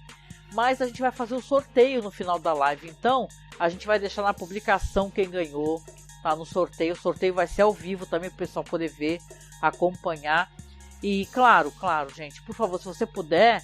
Mas a gente vai fazer o sorteio no final da live. Então a gente vai deixar na publicação quem ganhou, tá? No sorteio. O sorteio vai ser ao vivo também para o pessoal poder ver, acompanhar. E claro, gente, por favor, se você puder,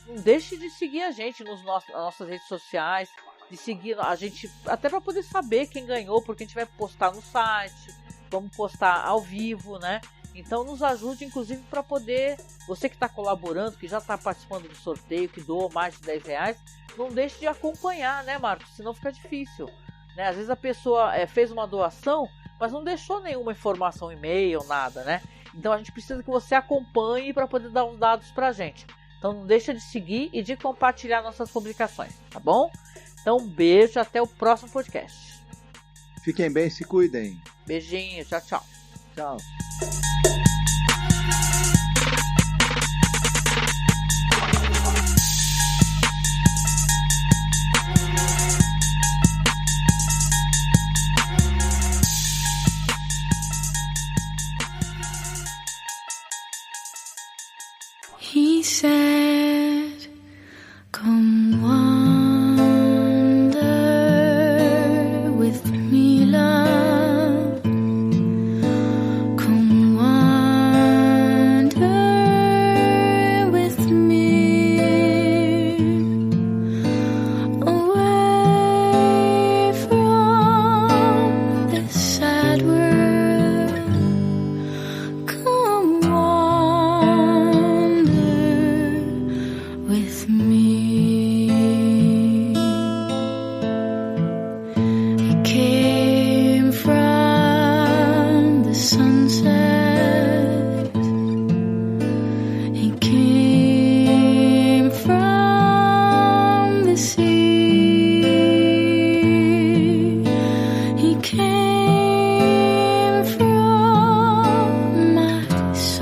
não deixe de seguir a gente nas nossas redes sociais, de seguir a gente, até para poder saber quem ganhou, porque a gente vai postar no site, vamos postar ao vivo, né? Então nos ajude, inclusive, para poder, você que está colaborando, que já está participando do sorteio, que doou mais de R$10, não deixe de acompanhar, né, Marcos? Senão fica difícil, né? Às vezes a pessoa fez uma doação, mas não deixou nenhuma informação, e-mail, nada, né? Então a gente precisa que você acompanhe para poder dar os dados pra gente. Então não deixa de seguir e de compartilhar nossas publicações, tá bom? Então um beijo, até o próximo podcast. Fiquem bem, se cuidem. Beijinho, tchau. Tchau. He said,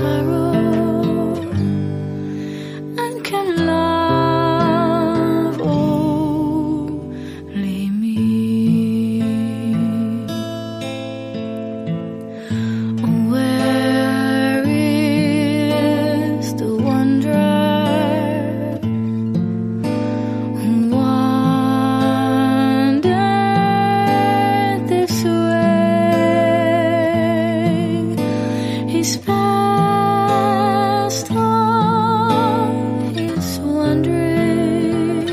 sorrow and can love only me. Where is the wanderer who wandered this way? He's past all his wandering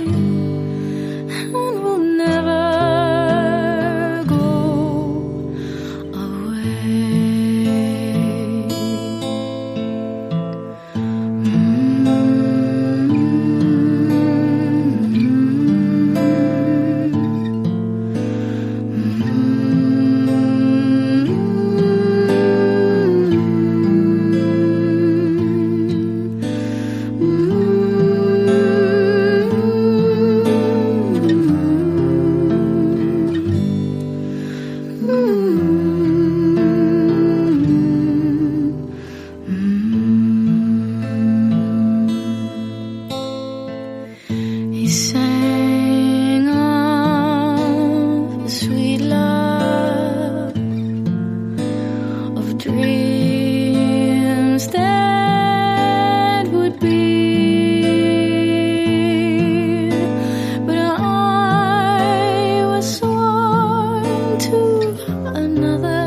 and will never go away. He sang of the sweet love of dreams that would be, but I was sworn to another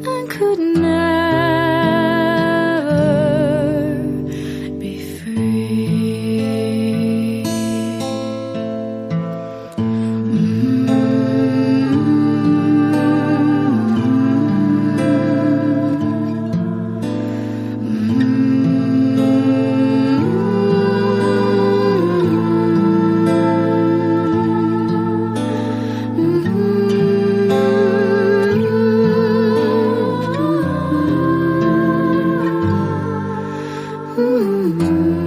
and could never be free. Ooh.